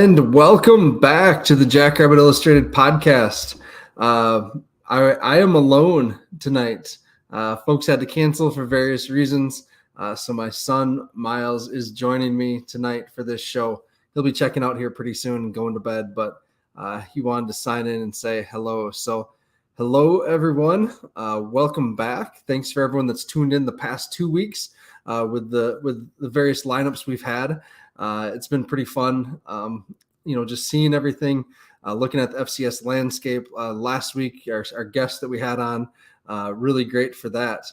And welcome back to the Jackrabbit Illustrated podcast. I am alone tonight. Folks had to cancel for various reasons. So my son, Miles, is joining me tonight for this show. He'll be checking out here pretty soon and going to bed, but he wanted to sign in and say hello. So hello, everyone. Welcome back. Thanks for everyone that's tuned in the past 2 weeks with the various lineups we've had. It's been pretty fun, just seeing everything, looking at the FCS landscape. Last week, our guest that we had on, really great for that.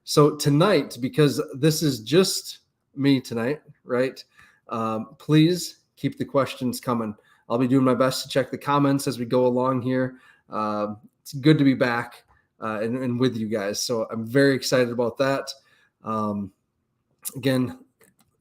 So tonight, because this is just me tonight, right? Please keep the questions coming. I'll be doing my best to check the comments as we go along here. It's good to be back and with you guys. So I'm very excited about that. Again,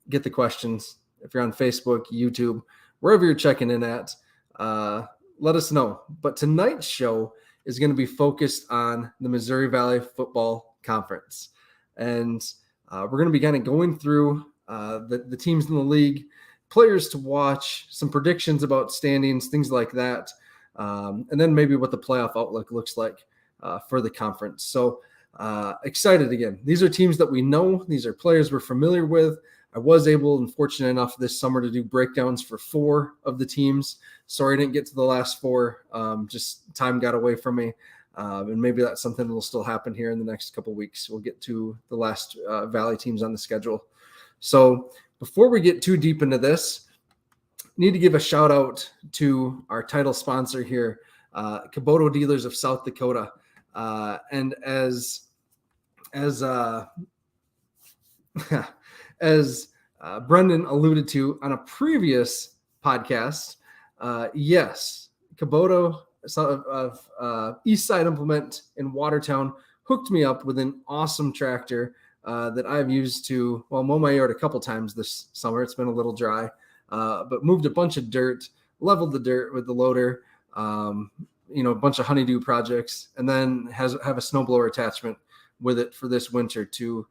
get the questions. If you're on Facebook, YouTube, wherever you're checking in at, let us know. But tonight's show is going to be focused on the Missouri Valley Football Conference. And we're going to be kind of going through the teams in the league, players to watch, some predictions about standings, things like that. And then maybe what the playoff outlook looks like for the conference. So excited again. These are teams that we know. These are players we're familiar with. I was able and fortunate enough this summer to do breakdowns for 4 of the teams. Sorry I didn't get to the last 4. Just time got away from me. And maybe that's something that will still happen here in the next couple of weeks. We'll get to the last Valley teams on the schedule. So before we get too deep into this, need to give a shout out to our title sponsor here, Kubota Dealers of South Dakota. And as Brendan alluded to on a previous podcast, yes, Kubota of East Side Implement in Watertown hooked me up with an awesome tractor that I've used to, mow my yard a couple times this summer. It's been a little dry, but moved a bunch of dirt, leveled the dirt with the loader, a bunch of honeydew projects, and then have a snowblower attachment with it for this winter to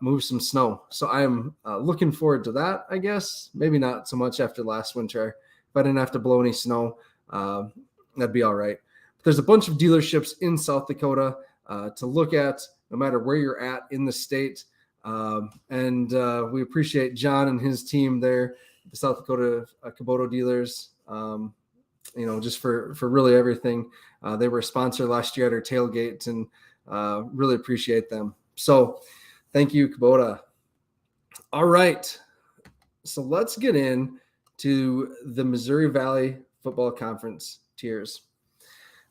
move some snow. So I am looking forward to that, I guess. Maybe not so much after last winter. If I didn't have to blow any snow, that'd be all right. But there's a bunch of dealerships in South Dakota to look at, no matter where you're at in the state. And we appreciate John and his team there, the South Dakota Kubota dealers, just for really everything. They were a sponsor last year at our tailgate, and really appreciate them. So thank you, Kubota. All right. So let's get in to the Missouri Valley Football Conference tiers.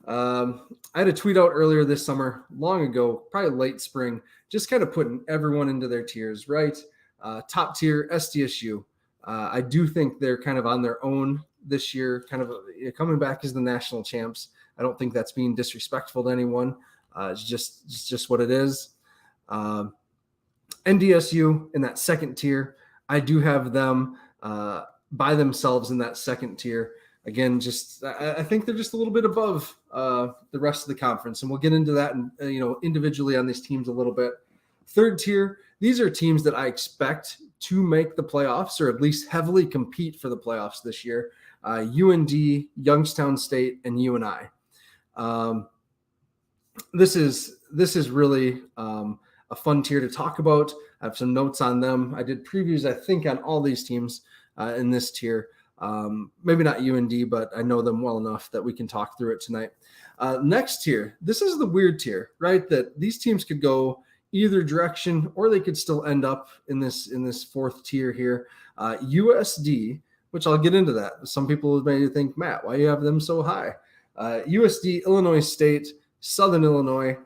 I had a tweet out earlier this summer, long ago, probably late spring, just kind of putting everyone into their tiers, right? Top tier, SDSU. I do think they're kind of on their own this year, kind of coming back as the national champs. I don't think that's being disrespectful to anyone. It's just what it is. NDSU in that second tier, I do have them by themselves in that second tier. Again, I think they're just a little bit above the rest of the conference, and we'll get into that individually on these teams a little bit. Third tier, these are teams that I expect to make the playoffs, or at least heavily compete for the playoffs this year. UND, Youngstown State, and UNI. This is really a fun tier to talk about. I have some notes on them. I did previews, I think, on all these teams in this tier. Maybe not UND, but I know them well enough that we can talk through it tonight. Next tier, this is the weird tier, right? That these teams could go either direction, or they could still end up in this fourth tier here. USD, which I'll get into that. Some people may think, Matt, why do you have them so high? USD, Illinois State, Southern Illinois,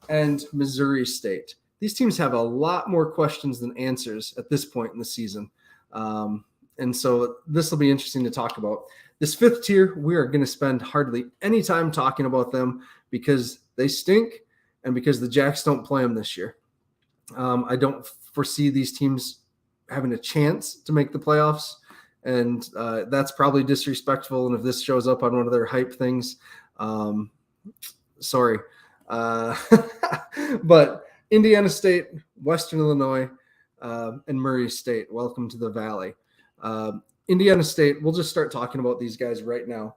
and Missouri State. These teams have a lot more questions than answers at this point in the season. And so this will be interesting to talk about. This fifth tier, we are going to spend hardly any time talking about them because they stink and because the Jacks don't play them this year. I don't foresee these teams having a chance to make the playoffs, and that's probably disrespectful. And if this shows up on one of their hype things, sorry. But Indiana State, Western Illinois, and Murray State, welcome to the Valley. Indiana State, we'll just start talking about these guys right now.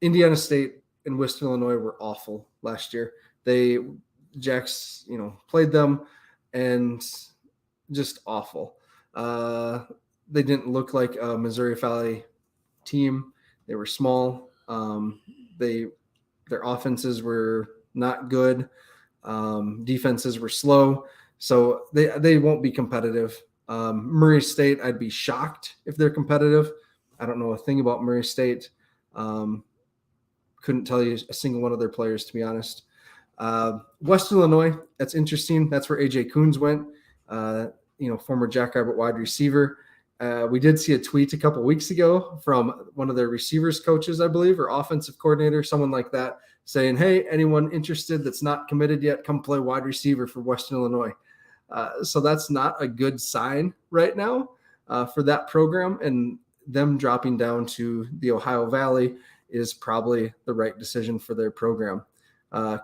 Indiana State and Western Illinois were awful last year. Jacks, played them and just awful. They didn't look like a Missouri Valley team. They were small. Their offenses were not good. Defenses were slow. So they won't be competitive. Murray State, I'd be shocked if they're competitive. I don't know a thing about Murray State. Couldn't tell you a single one of their players, to be honest. Western Illinois, that's interesting. That's where AJ Coons went, former Jackrabbit wide receiver. We did see a tweet a couple weeks ago from one of their receivers coaches, I believe, or offensive coordinator, someone like that, saying, hey, anyone interested that's not committed yet, come play wide receiver for Western Illinois. So that's not a good sign right now for that program, and them dropping down to the Ohio Valley is probably the right decision for their program.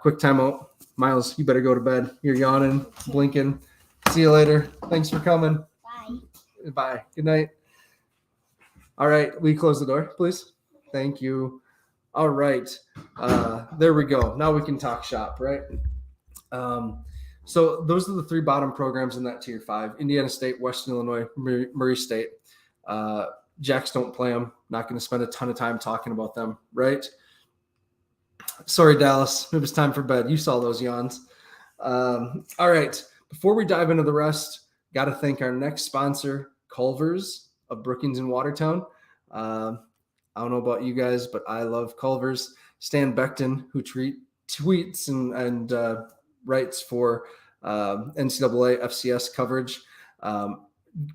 Quick timeout. Miles, you better go to bed. You're yawning, blinking. See you later. Thanks for coming. Bye. Bye. Good night. All right. Will you close the door, please? Thank you. All right. There we go. Now we can talk shop, right? So those are the three bottom programs in that tier 5: Indiana State, Western Illinois, Murray State. Jacks don't play them. Not going to spend a ton of time talking about them, right? Sorry, Dallas. It was time for bed. You saw those yawns. All right. Before we dive into the rest, got to thank our next sponsor, Culver's of Brookings and Watertown. I don't know about you guys, but I love Culver's. Stan Beckton, who tweets and writes for NCAA FCS coverage,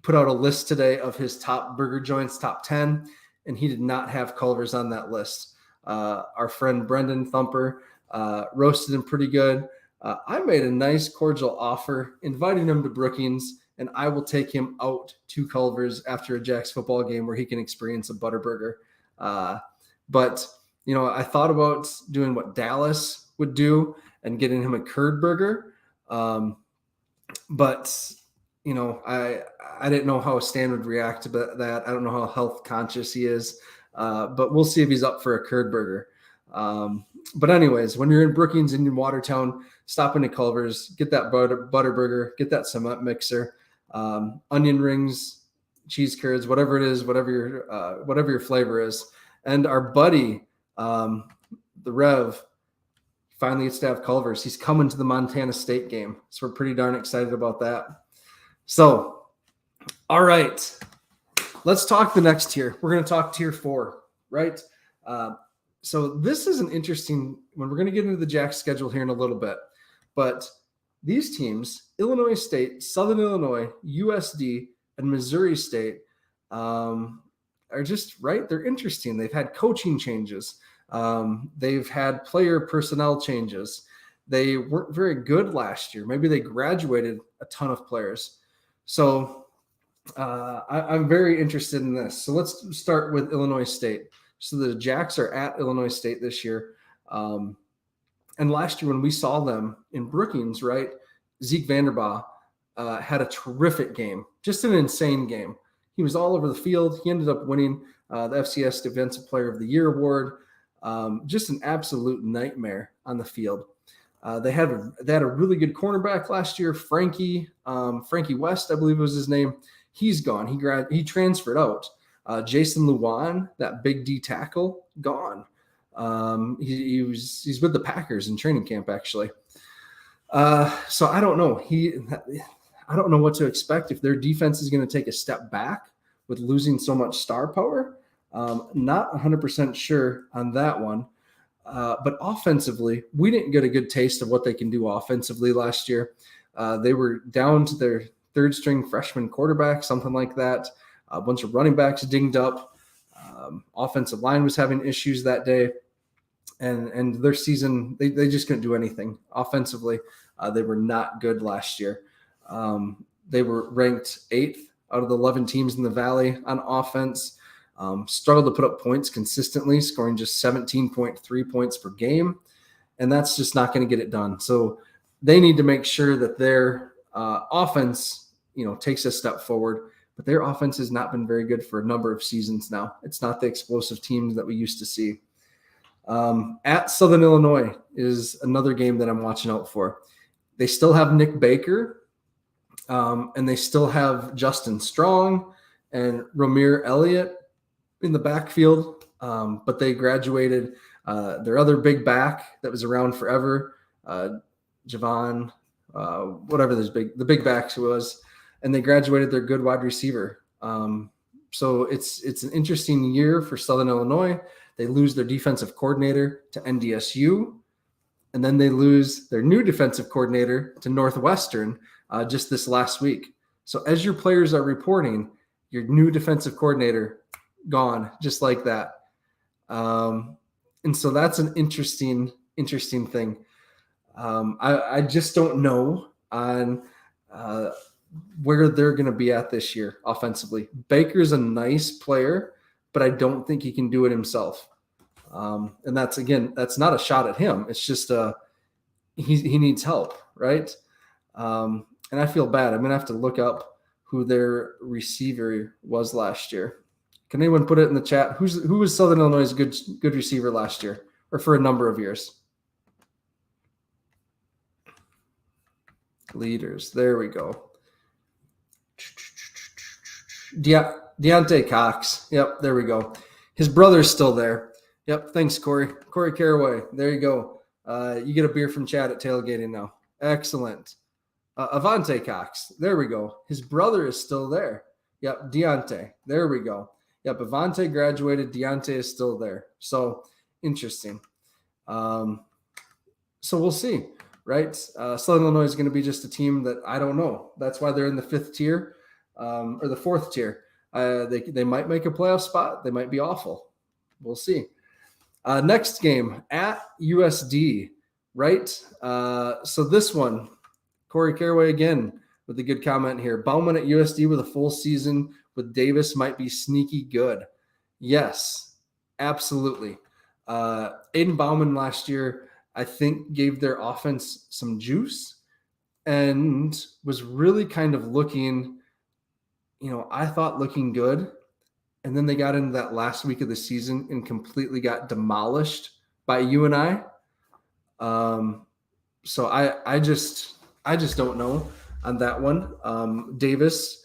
put out a list today of his top burger joints, top 10, and he did not have Culver's on that list. Our friend Brendan Thumper roasted him pretty good. I made a nice cordial offer, inviting him to Brookings, and I will take him out to Culver's after a Jacks football game where he can experience a Butterburger. But I thought about doing what Dallas would do and getting him a curd burger. But I didn't know how Stan would react to that. I don't know how health conscious he is, but we'll see if he's up for a curd burger. But anyways, when you're in Brookings and in Watertown, stop into Culver's, get that butter burger, get that cement mixer, onion rings, cheese curds, whatever it is, whatever your flavor is. And our buddy, the Rev, finally gets to have Culver's. He's coming to the Montana State game, so we're pretty darn excited about that. So, all right, let's talk the next tier. We're going to talk tier 4, right? So this is an interesting one. We're going to get into the Jacks schedule here in a little bit, but these teams, Illinois State, Southern Illinois, USD, and Missouri State, are just right. They're interesting. They've had coaching changes. They've had player personnel changes. They weren't very good last year. Maybe they graduated a ton of players. So I'm very interested in this. So let's start with Illinois State. So the Jacks are at Illinois State this year. And last year when we saw them in Brookings, right, Zeke Vanderbaugh had a terrific game, just an insane game. He was all over the field. He ended up winning the FCS Defensive Player of the Year award. Just an absolute nightmare on the field. They had a really good cornerback last year, Frankie West, I believe was his name. He's gone. He transferred out. Jason Luan, that big D tackle, gone. He's with the Packers in training camp actually. So I don't know. I don't know what to expect if their defense is going to take a step back with losing so much star power. Not 100% sure on that one. But offensively, we didn't get a good taste of what they can do offensively last year. They were down to their third-string freshman quarterback, something like that. A bunch of running backs dinged up. Offensive line was having issues that day. And their season, they just couldn't do anything. Offensively, they were not good last year. They were ranked 8th out of the 11 teams in the Valley on offense. Struggled to put up points consistently, scoring just 17.3 points per game. And that's just not going to get it done. So they need to make sure that their offense, takes a step forward but their offense has not been very good for a number of seasons now. It's not the explosive teams that we used to see. At Southern Illinois is another game that I'm watching out for. They still have Nick Baker, and they still have Justin Strong and Ramir Elliott in the backfield, but they graduated their other big back that was around forever, Javon, whatever the big backs was, and they graduated their good wide receiver. So it's an interesting year for Southern Illinois. They lose their defensive coordinator to NDSU, and then they lose their new defensive coordinator to Northwestern just this last week. So as your players are reporting, your new defensive coordinator gone just like that. And so that's an interesting thing. I just don't know on where they're going to be at this year offensively. Baker's a nice player, but I don't think he can do it himself. And that's not a shot at him. It's just he needs help, right? And I feel bad. I'm going to have to look up who their receiver was last year. Can anyone put it in the chat? Who was Southern Illinois' good receiver last year, or for a number of years? Leaders. There we go. Deontay Cox. Yep, there we go. His brother's still there. Yep, thanks, Corey. Corey Caraway. There you go. You get a beer from Chad at tailgating now. Excellent. Avante Cox. There we go. His brother is still there. Yep, Deontay. There we go. Yep, Avante graduated. Deontay is still there. So interesting. So we'll see, right? Southern Illinois is going to be just a team that I don't know. That's why they're in the fifth tier or the fourth tier. They might make a playoff spot. They might be awful. We'll see. Next game at USD, right? So this one, Corey Caraway again with a good comment here. Bauman at USD with a full season with Davis might be sneaky good. Yes, absolutely. Aiden Bauman last year, I think, gave their offense some juice and was really kind of looking, I thought looking good. And then they got into that last week of the season and completely got demolished by UNI. So I just don't know on that one. Davis,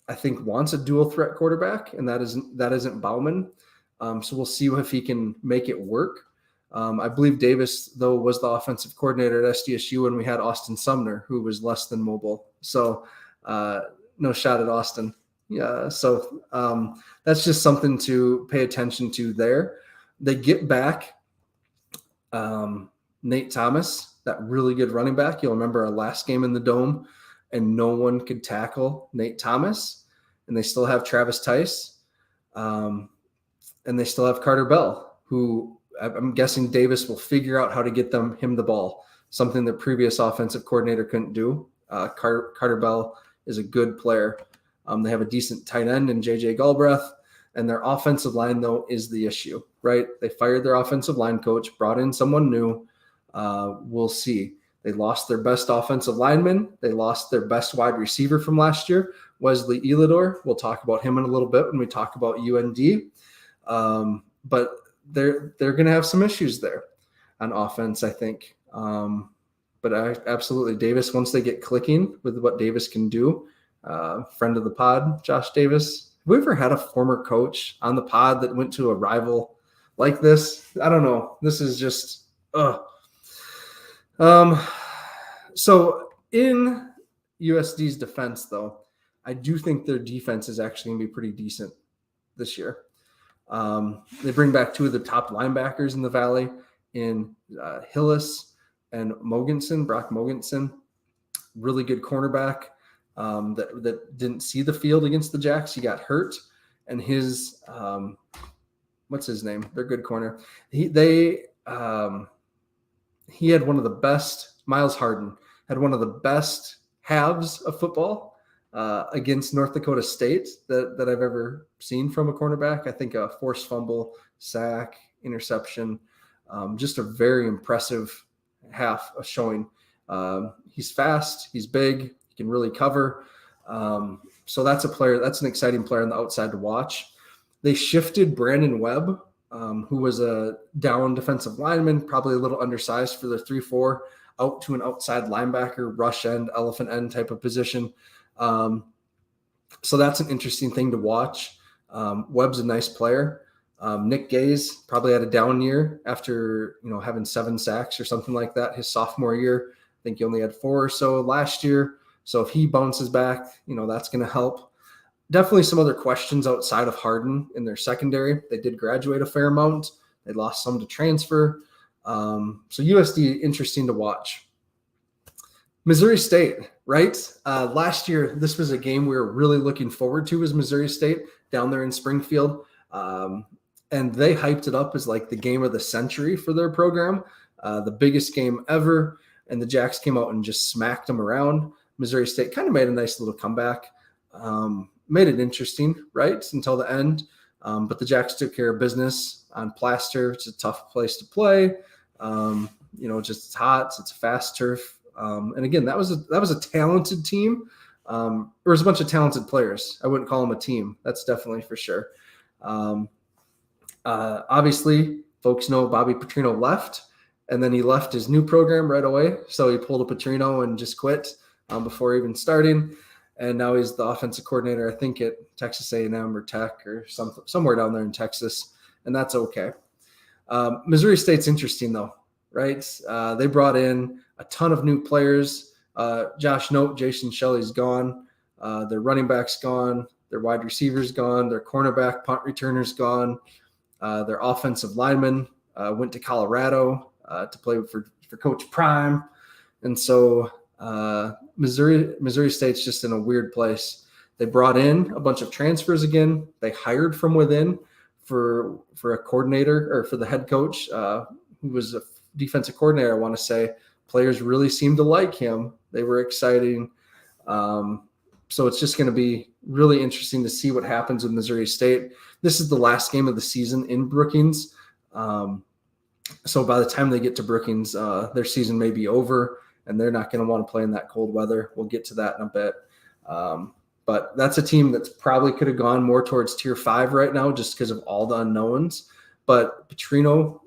I think, wants a dual threat quarterback, and that isn't Bauman. So we'll see if he can make it work. I believe Davis, though, was the offensive coordinator at SDSU when we had Austin Sumner, who was less than mobile. So no shot at Austin. Yeah, so that's just something to pay attention to there. They get back Nate Thomas, that really good running back. You'll remember our last game in the Dome, and no one could tackle Nate Thomas. And they still have Travis Tice, and they still have Carter Bell, who I'm guessing Davis will figure out how to get him the ball, something the previous offensive coordinator couldn't do. Carter Bell is a good player. They have a decent tight end in J.J. Galbraith, and their offensive line, though, is the issue, right? They fired their offensive line coach, brought in someone new. We'll see. They lost their best offensive lineman. They lost their best wide receiver from last year, Wesley Elador. We'll talk about him in a little bit when we talk about UND. But they're going to have some issues there on offense, I think. But absolutely, Davis, once they get clicking with what Davis can do, friend of the pod, Josh Davis. Have we ever had a former coach on the pod that went to a rival like this? I don't know. This is just, So in USD's defense, though, I do think their defense is actually going to be pretty decent this year. They bring back two of the top linebackers in the Valley in Hillis and Brock Mogensen. Really good cornerback. That didn't see the field against the Jacks. He got hurt, and his what's his name? Their good corner. He had one of the best. Miles Harden had one of the best halves of football against North Dakota State that I've ever seen from a cornerback. I think a forced fumble, sack, interception, just a very impressive half of showing. He's fast. He's big. He can really cover. So that's an exciting player on the outside to watch. They shifted Brandon Webb, who was a down defensive lineman, probably a little undersized for the 3-4, out to an outside linebacker, rush end, elephant end type of position. So that's an interesting thing to watch. Webb's a nice player. Nick Gaze probably had a down year after, having 7 sacks or something like that his sophomore year. I think he only had 4 or so last year. So if he bounces back, that's going to help. Definitely some other questions outside of Harden in their secondary. They did graduate a fair amount. They lost some to transfer. So USD, interesting to watch. Missouri State, right? Last year, this was a game we were really looking forward to, as Missouri State down there in Springfield. And they hyped it up as like the game of the century for their program, the biggest game ever. And the Jacks came out and just smacked them around. Missouri State kind of made a nice little comeback, made it interesting, right, until the end. But the Jacks took care of business on plaster. It's a tough place to play. Just it's hot. It's a fast turf. And again, that was a talented team. There was a bunch of talented players. I wouldn't call them a team. That's definitely for sure. Obviously, folks know Bobby Petrino left, and then he left his new program right away. So he pulled a Petrino and just quit before even starting. And now he's the offensive coordinator, I think, at Texas A&M or Tech or somewhere down there in Texas, and that's okay. Missouri State's interesting, though, right? They brought in a ton of new players. Josh Note, Jason Shelley's gone. Their running back's gone. Their wide receiver's gone. Their cornerback, punt returner's gone. Their offensive lineman went to Colorado to play for Coach Prime. And so Missouri State's just in a weird place. They brought in a bunch of transfers again. They hired from within for a coordinator, or for the head coach, who was a defensive coordinator, I want to say. Players really seemed to like him. They were exciting. So it's just going to be really interesting to see what happens with Missouri State. This is the last game of the season in Brookings. So by the time they get to Brookings, their season may be over, and they're not going to want to play in that cold weather. We'll get to that in a bit. But that's a team that's probably could have gone more towards Tier 5 right now just because of all the unknowns. But Petrino,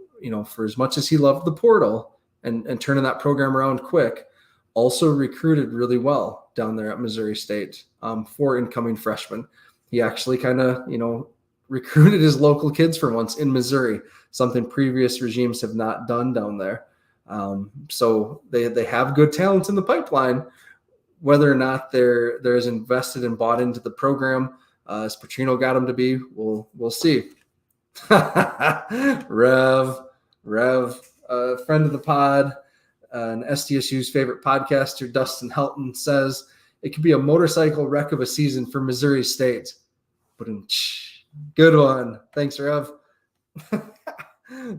for as much as he loved the portal and turning that program around quick, also recruited really well down there at Missouri State for incoming freshmen. He actually kind of, recruited his local kids for once in Missouri, something previous regimes have not done down there. So they have good talent in the pipeline. Whether or not they're as invested and bought into the program as Petrino got them to be, we'll see. Rev, friend of the pod, and SDSU's favorite podcaster, Dustin Helton, says it could be a motorcycle wreck of a season for Missouri State. But good one. Thanks, Rev.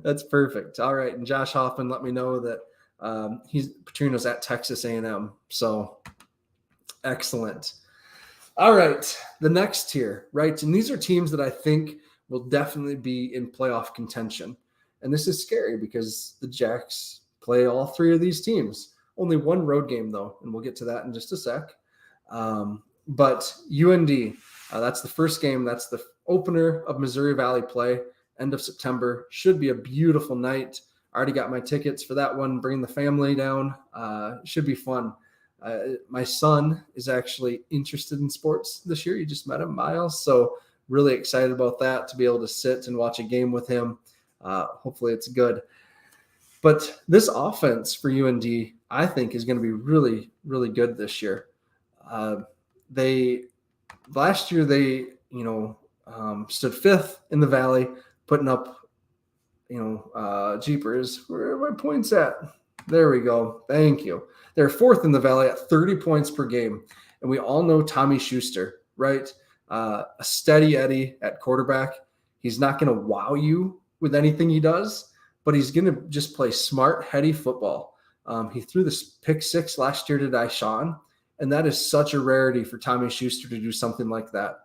That's perfect. All right. And Josh Hoffman let me know that Petrino's at Texas A&M. So excellent. All right. The next tier, right? And these are teams that I think will definitely be in playoff contention. And this is scary because the Jacks play all 3 of these teams. Only one road game, though, and we'll get to that in just a sec. But UND, that's the first game. That's the opener of Missouri Valley play, end of September. Should be a beautiful night. I already got my tickets for that one. Bring the family down. Should be fun. My son is actually interested in sports this year. You just met him, Miles. So really excited about that, to be able to sit and watch a game with him. Hopefully it's good. But this offense for UND, I think, is going to be really, really good this year. Last year they stood 5th in the Valley, putting up, jeepers. Where are my points at? There we go. Thank you. They're 4th in the Valley at 30 points per game. And we all know Tommy Schuster, right? A steady Eddie at quarterback. He's not going to wow you with anything he does, but he's going to just play smart, heady football. He threw this pick 6 last year to Dyshawn, and that is such a rarity for Tommy Schuster to do something like that.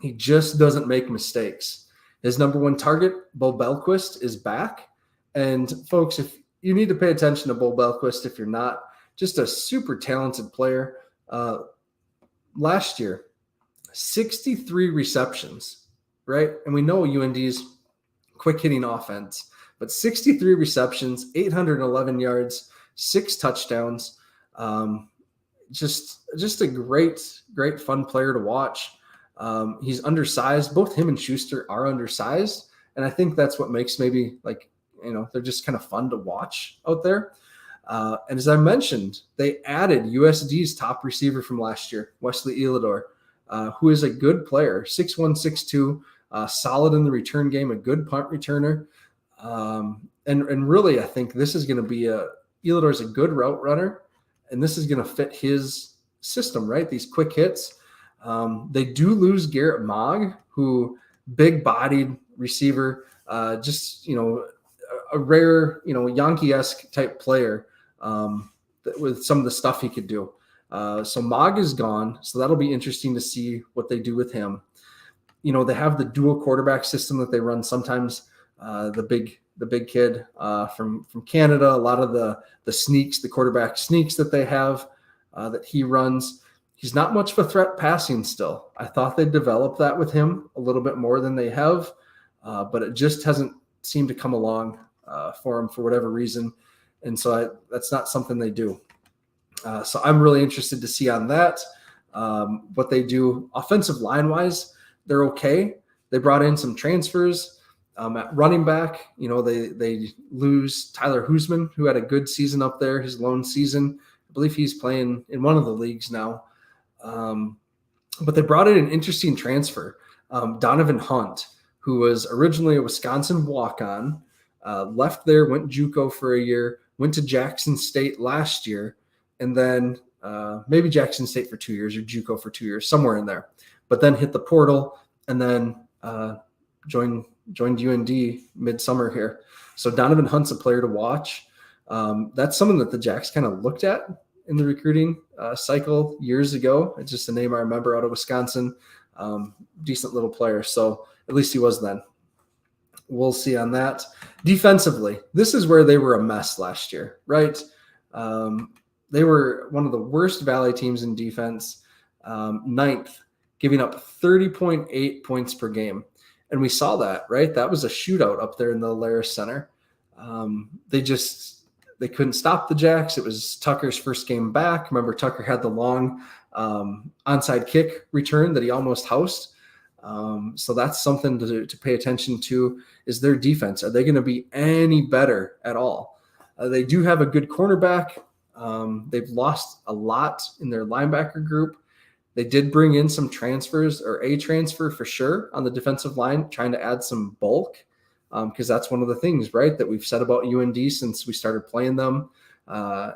He just doesn't make mistakes. His number 1 target, Bo Belquist, is back. And folks, if you need to pay attention to Bo Belquist, if you're not, just a super talented player. last year, 63 receptions, right? And we know UND's quick hitting offense, but 63 receptions, 811 yards, 6 touchdowns. Just a great fun player to watch. He's undersized. Both him and Schuster are undersized. And I think that's what makes maybe they're just kind of fun to watch out there. And as I mentioned, they added USD's top receiver from last year, Wesley Elador, who is a good player, 6'1", 6'2", solid in the return game, a good punt returner. And really, I think this is going to be Elador is a good route runner, and this is going to fit his system, right? These quick hits. They do lose Garrett Mogg, who big-bodied receiver, a rare, Yankee-esque type player with some of the stuff he could do. So Mogg is gone, so that'll be interesting to see what they do with him. They have the dual quarterback system that they run sometimes. The big kid from Canada, a lot of the sneaks, the quarterback sneaks that they have that he runs. He's not much of a threat passing still. I thought they'd develop that with him a little bit more than they have, but it just hasn't seemed to come along for him for whatever reason. And so that's not something they do. So I'm really interested to see on that what they do. Offensive line-wise, they're okay. They brought in some transfers. At running back, they lose Tyler Huseman, who had a good season up there, his lone season. I believe he's playing in one of the leagues now. But they brought in an interesting transfer, Donovan Hunt, who was originally a Wisconsin walk-on, left there, went JUCO for a year, went to Jackson State last year, and then maybe Jackson State for 2 years or JUCO for 2 years, somewhere in there. But then hit the portal and then joined UND midsummer here. So Donovan Hunt's a player to watch. That's something that the Jacks kind of looked at in the recruiting cycle years ago. It's just a name I remember out of Wisconsin. Decent little player. So at least he was then. We'll see on that. Defensively, this is where they were a mess last year, right? They were one of the worst Valley teams in defense, 9th, giving up 30.8 points per game. And we saw that, right? That was a shootout up there in the Alaris Center. They couldn't stop the Jacks. It was Tucker's first game back. Remember, Tucker had the long onside kick return that he almost housed. So that's something to pay attention to, is their defense. Are they going to be any better at all? They do have a good cornerback. They've lost a lot in their linebacker group. They did bring in some transfers, or a transfer for sure, on the defensive line, trying to add some bulk, because that's one of the things, right, that we've said about UND since we started playing them. I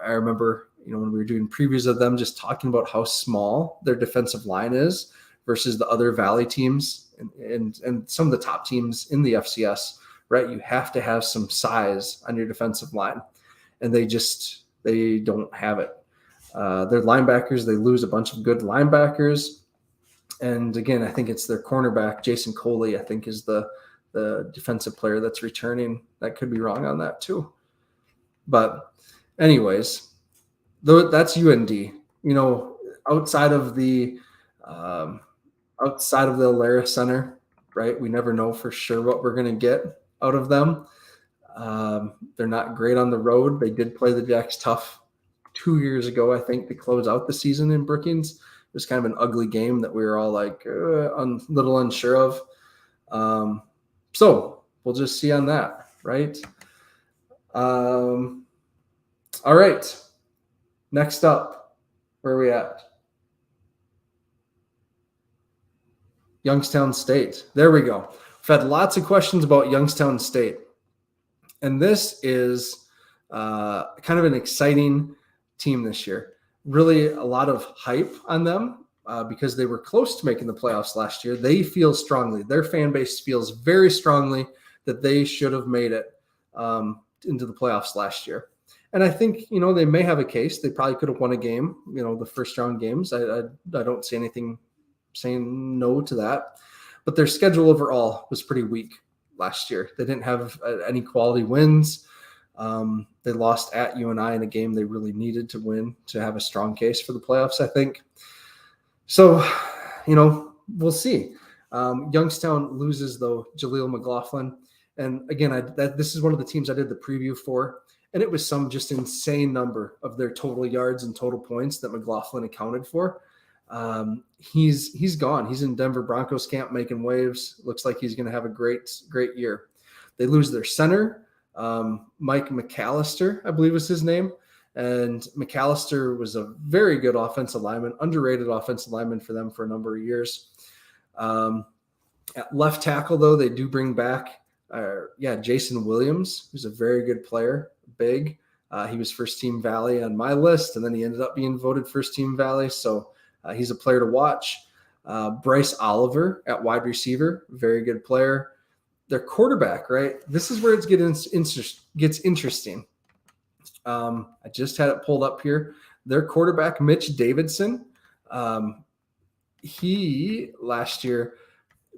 remember, when we were doing previews of them, just talking about how small their defensive line is versus the other Valley teams and some of the top teams in the FCS, right? You have to have some size on your defensive line, and they don't have it. Their linebackers, they lose a bunch of good linebackers. And again, I think it's their cornerback, Jason Coley, I think is the defensive player that's returning. That could be wrong on that too. But anyways, that's UND. Outside of the Alaris Center, right? We never know for sure what we're going to get out of them. They're not great on the road. They did play the Jacks tough 2 years ago, I think, to close out the season in Brookings. It was kind of an ugly game that we were all like a little unsure of. So we'll just see on that, right? All right. Next up, where are we at? Youngstown State. There we go. We've had lots of questions about Youngstown State. And this is kind of an exciting team this year. Really a lot of hype on them because they were close to making the playoffs last year. They feel strongly. Their fan base feels very strongly that they should have made it into the playoffs last year. And I think, they may have a case. They probably could have won a game, the first round games. I don't see anything saying no to that. But their schedule overall was pretty weak last year. They didn't have any quality wins. They lost at UNI in a game they really needed to win to have a strong case for the playoffs, I think. So, we'll see. Youngstown loses, though, Jaleel McLaughlin. And again, this is one of the teams I did the preview for, and it was some just insane number of their total yards and total points that McLaughlin accounted for. He's gone. He's in Denver Broncos camp making waves. Looks like he's going to have a great year. They lose their center, Mike McAllister, I believe was his name. And McAllister was a very good offensive lineman, underrated offensive lineman for them for a number of years. At left tackle, though, they do bring back, Jason Williams, who's a very good player, big. He was first team Valley on my list, and then he ended up being voted first team Valley. So he's a player to watch. Bryce Oliver at wide receiver, very good player. Their quarterback, right? This is where it gets interesting. I just had it pulled up here. Their quarterback, Mitch Davidson, he last year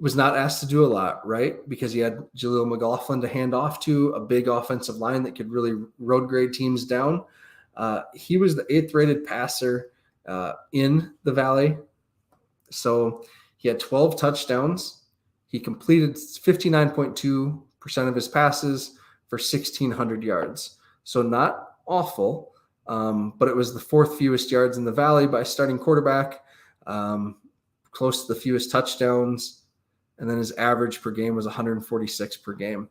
was not asked to do a lot, right? Because he had Jaleel McLaughlin to hand off to, a big offensive line that could really road grade teams down. He was the 8th rated passer in the Valley. So he had 12 touchdowns. He completed 59.2% of his passes for 1,600 yards. So not awful, but it was the 4th fewest yards in the Valley by starting quarterback, close to the fewest touchdowns, and then his average per game was 146 per game.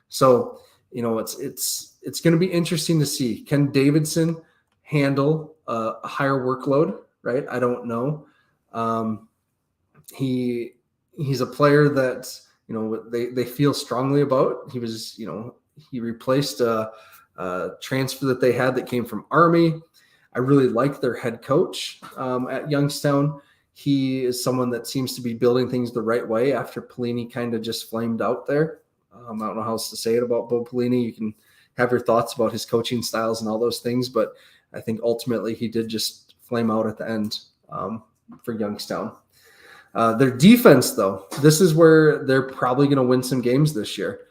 So, it's going to be interesting to see. Can Davidson handle a higher workload, right? I don't know. He's a player that, they feel strongly about. He was, he replaced a transfer that they had that came from Army. I really like their head coach at Youngstown. He is someone that seems to be building things the right way after Pelini kind of just flamed out there. I don't know how else to say it about Bo Pelini. You can have your thoughts about his coaching styles and all those things, but I think ultimately he did just flame out at the end for Youngstown. Their defense, though, this is where they're probably going to win some games this year.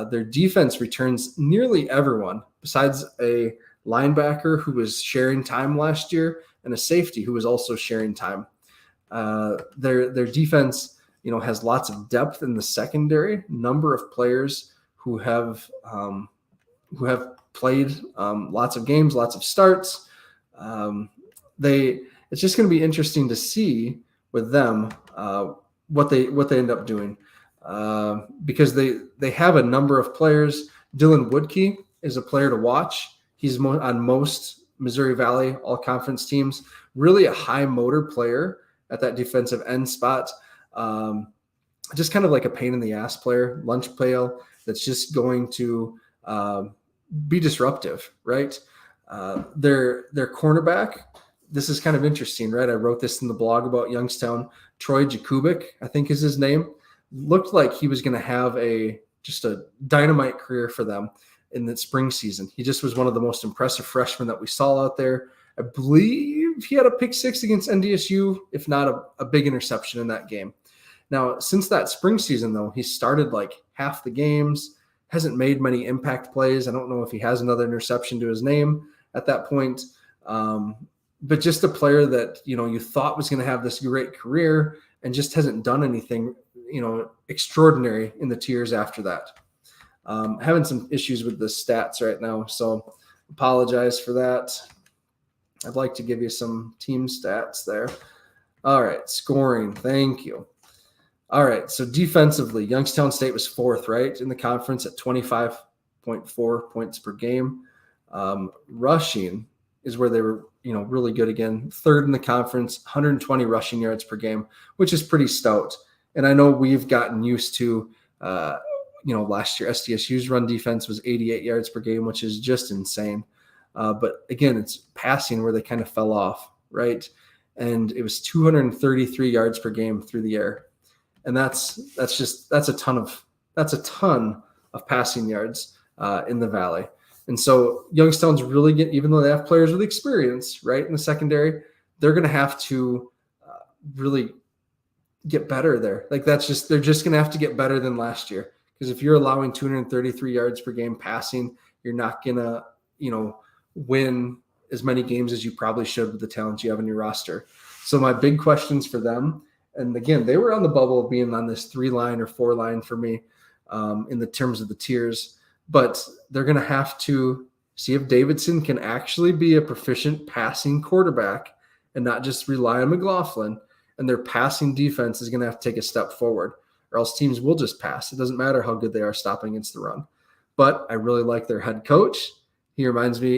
Their defense returns nearly everyone besides a linebacker who was sharing time last year and a safety who was also sharing time. Their defense, has lots of depth in the secondary, number of players who have played lots of games, lots of starts. It's just going to be interesting to see with them what they end up doing because they have a number of players. Dylan Woodkey is a player to watch. He's on most Missouri Valley all-conference teams. Really a high motor player at that defensive end spot. Just kind of like a pain in the ass player, lunch pail that's just going to be disruptive, right? Their cornerback, this is kind of interesting, right? I wrote this in the blog about Youngstown. Troy Jakubik, I think is his name, looked like he was going to have just a dynamite career for them in the spring season. He just was one of the most impressive freshmen that we saw out there. I believe he had a pick 6 against NDSU, if not a big interception in that game. Now, since that spring season, though, he started like half the games, hasn't made many impact plays. I don't know if he has another interception to his name at that point. But just a player that, you thought was going to have this great career and just hasn't done anything, extraordinary in the tiers after that. Having some issues with the stats right now, so apologize for that. I'd like to give you some team stats there. All right, scoring. Thank you. All right, so defensively, Youngstown State was 4th, right, in the conference at 25.4 points per game. Rushing is where they were, really good again. 3rd in the conference, 120 rushing yards per game, which is pretty stout. And I know we've gotten used to, last year SDSU's run defense was 88 yards per game, which is just insane. But again, it's passing where they kind of fell off, right? And it was 233 yards per game through the air. And that's a ton of passing yards in the Valley. And so Youngstown's really even though they have players with experience, right, in the secondary, they're going to have to really get better there. Like they're just going to have to get better than last year. Because if you're allowing 233 yards per game passing, you're not going to, win as many games as you probably should with the talent you have in your roster. So my big questions for them, and again, they were on the bubble of being on this 3-line or 4-line for me in the terms of the tiers, but they're going to have to see if Davidson can actually be a proficient passing quarterback and not just rely on McLaughlin. And their passing defense is going to have to take a step forward, or else teams will just pass. It doesn't matter how good they are stopping against the run. But I really like their head coach. He reminds me,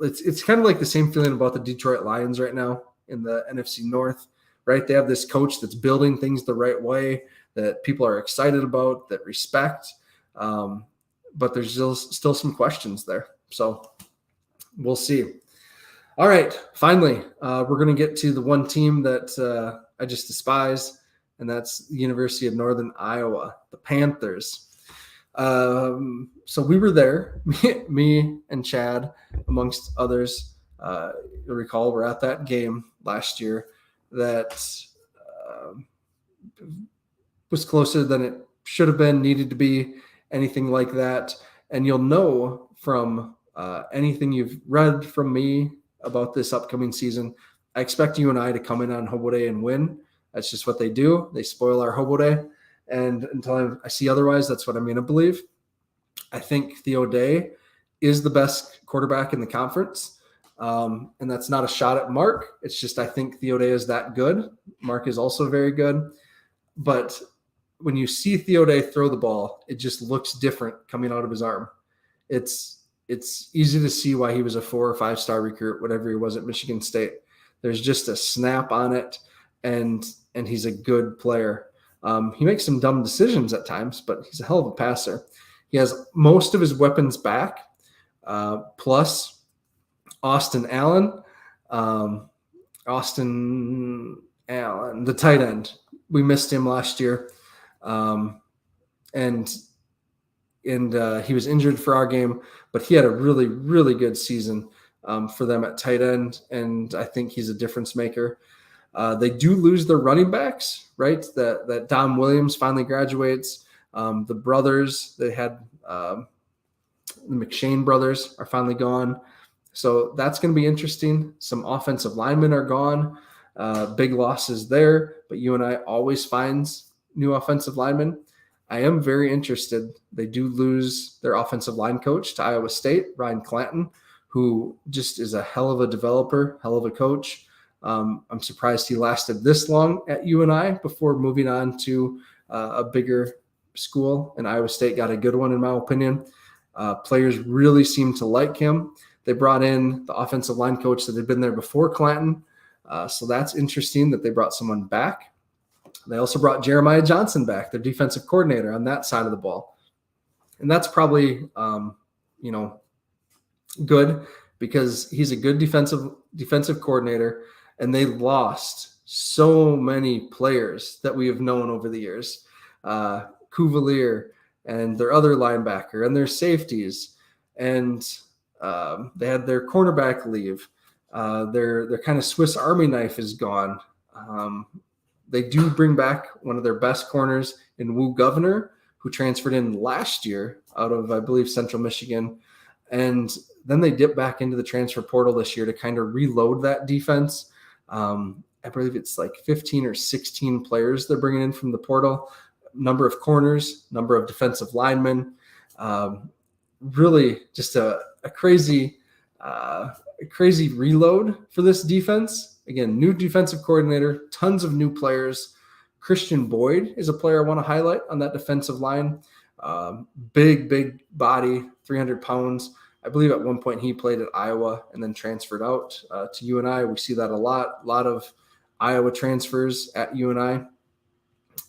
it's kind of like the same feeling about the Detroit Lions right now in the NFC North, right? They have this coach that's building things the right way that people are excited about, that respect. But there's still some questions there. So we'll see. All right. Finally, we're going to get to the one team that I just despise, and that's the University of Northern Iowa, the Panthers. So we were there, me and Chad, amongst others. You'll recall we're at that game last year that was closer than it should have been, needed to be, anything like that. And you'll know from anything you've read from me about this upcoming season, I expect you and I to come in on Hobo Day and win. That's just what they do. They spoil our Hobo Day. And until I see otherwise, that's what I'm going to believe. I think Theo Day is the best quarterback in the conference. And that's not a shot at Mark. It's just I think Theo Day is that good. Mark is also very good. But when you see Theo Day throw the ball, it just looks different coming out of his arm. It's easy to see why he was a 4 or 5 star recruit, whatever he was at Michigan State. There's just a snap on it, and he's a good player. He makes some dumb decisions at times, but he's a hell of a passer. He has most of his weapons back, plus Austin Allen, the tight end. We missed him last year, and he was injured for our game, but he had a really, really good season for them at tight end, and I think he's a difference maker. They do lose their running backs, right? That Dom Williams finally graduates. The brothers, they had the McShane brothers are finally gone. So that's going to be interesting. Some offensive linemen are gone. Big losses there, but UNI always finds new offensive linemen. I am very interested. They do lose their offensive line coach to Iowa State, Ryan Clanton, who just is a hell of a developer, hell of a coach. I'm surprised he lasted this long at UNI before moving on to a bigger school, and Iowa State got a good one, in my opinion. Players really seem to like him. They brought in the offensive line coach that had been there before Clanton, so that's interesting that they brought someone back. They also brought Jeremiah Johnson back, their defensive coordinator, on that side of the ball. And that's probably, good because he's a good defensive coordinator, and they lost so many players that we have known over the years. Cuvalier and their other linebacker and their safeties. And they had their cornerback leave. Their kind of Swiss Army knife is gone. They do bring back one of their best corners in Wu Governor, who transferred in last year out of, I believe, Central Michigan. And then they dip back into the transfer portal this year to kind of reload that defense. I believe it's like 15 or 16 players they're bringing in from the portal, number of corners, number of defensive linemen. Really just a crazy reload for this defense. Again, new defensive coordinator, tons of new players. Christian Boyd is a player I want to highlight on that defensive line. Big body, 300 pounds. I believe at one point he played at Iowa and then transferred out to UNI. We see that a lot of Iowa transfers at UNI.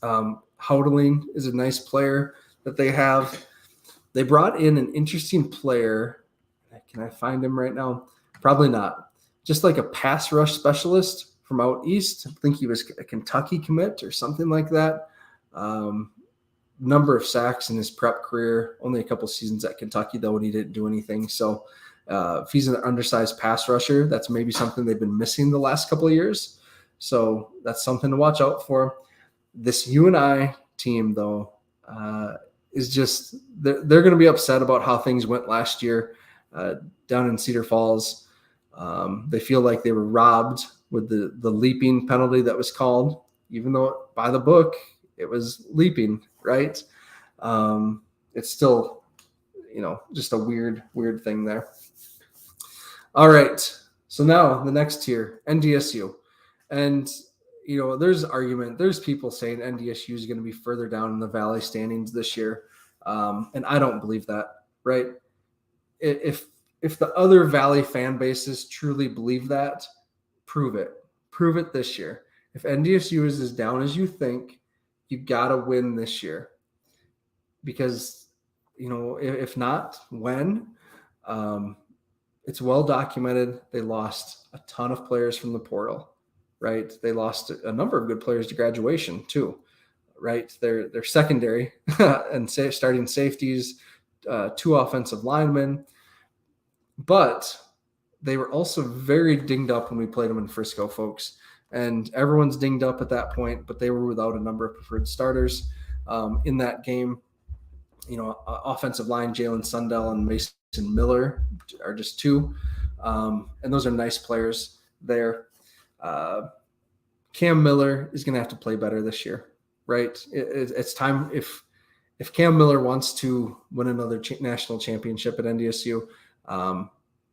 Houdeling is a nice player that they have. They brought in an interesting player. Can I find him right now? Probably not. Just like a pass rush specialist from out east. I think he was a Kentucky commit or something like that. Number of sacks in his prep career. Only a couple seasons at Kentucky, though, and he didn't do anything. So if he's an undersized pass rusher, that's maybe something they've been missing the last couple of years. So that's something to watch out for. This UNI team, though, is just they're going to be upset about how things went last year down in Cedar Falls. They feel like they were robbed with the leaping penalty that was called, even though by the book it was leaping, right? It's still, just a weird thing there. All right. So now the next tier, NDSU. And, there's people saying NDSU is going to be further down in the Valley standings this year. And I don't believe that, right? If the other Valley fan bases truly believe that, prove it. Prove it this year. If NDSU is as down as you think, you got to win this year. Because, if not, when? It's well documented. They lost a ton of players from the portal, right? They lost a number of good players to graduation too, right? They're secondary and starting safeties, 2 offensive linemen, but they were also very dinged up when we played them in Frisco, folks. And everyone's dinged up at that point, but they were without a number of preferred starters in that game. Offensive line, Jalen Sundell and Mason Miller are just 2. And those are nice players there. Cam Miller is going to have to play better this year, right? It's time. If Cam Miller wants to win another national championship at NDSU,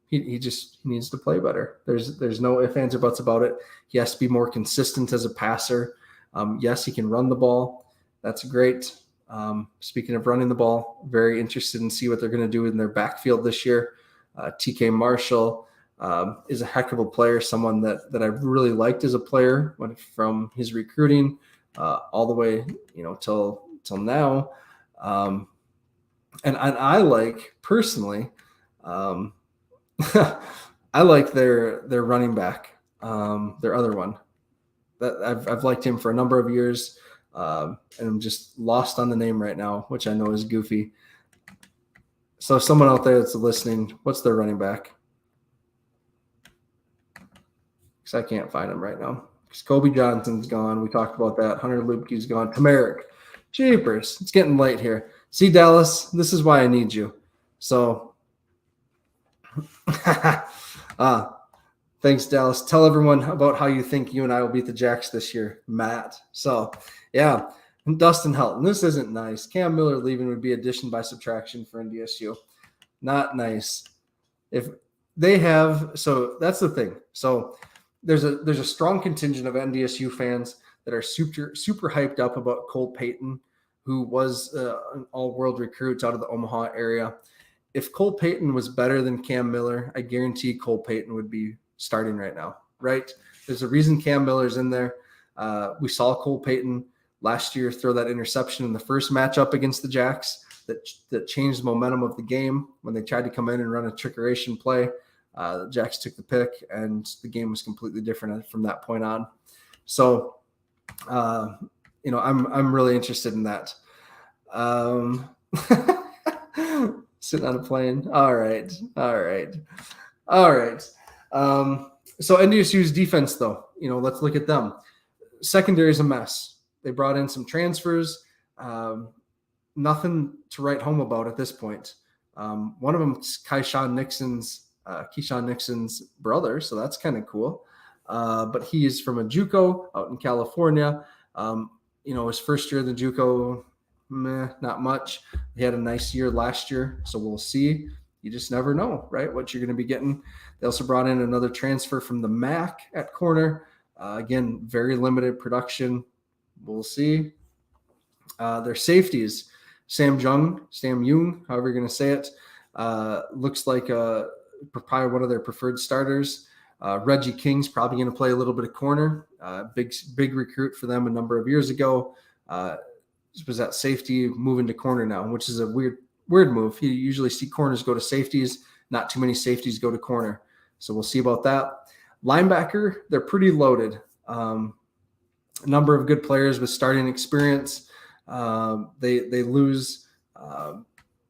he needs to play better. There's no ifs, ands, or buts about it. He has to be more consistent as a passer. Yes, he can run the ball. That's great. Speaking of running the ball, very interested in see what they're going to do in their backfield this year. TK Marshall is a heck of a player, someone that I've really liked as a player from his recruiting all the way, till now. And I like personally, I like their running back, their other one. That I've liked him for a number of years. And I'm just lost on the name right now, which I know is goofy. So someone out there that's listening, what's their running back? Because I can't find him right now. Because Kobe Johnson's gone. We talked about that. Hunter Lubke's gone. Kamarick. Jeepers. It's getting late here. See, Dallas, this is why I need you. So, thanks, Dallas. Tell everyone about how you think you and I will beat the Jacks this year, Matt. So, yeah. And Dustin Helton. This isn't nice. Cam Miller leaving would be addition by subtraction for NDSU. Not nice. If they have, so that's the thing. So there's a strong contingent of NDSU fans that are super hyped up about Cole Payton, who was an all-world recruit out of the Omaha area. If Cole Payton was better than Cam Miller, I guarantee Cole Payton would be starting right now, right? There's a reason Cam Miller's in there. We saw Cole Payton last year throw that interception in the first matchup against the Jacks that changed the momentum of the game when they tried to come in and run a trickeration play. The Jacks took the pick, and the game was completely different from that point on. So, I'm really interested in that. Sitting on a plane. All right. So NDSU's defense, though, let's look at them. Secondary is a mess. They brought in some transfers. Nothing to write home about at this point. One of them is Keyshawn Nixon's brother, so that's kind of cool. But he is from a JUCO out in California. His first year in the JUCO, not much. He had a nice year last year, so we'll see. You just never know, right, what you're going to be getting. They also brought in another transfer from the MAC at corner. Again, very limited production. We'll see. Their safeties, Sam Jung, however you're going to say it, looks like probably one of their preferred starters. Reggie King's probably going to play a little bit of corner. Big recruit for them a number of years ago. Was at safety, moving to corner now, which is a weird move. You usually see corners go to safeties. Not too many safeties go to corner. So we'll see about that. Linebacker, they're pretty loaded. A number of good players with starting experience. They lose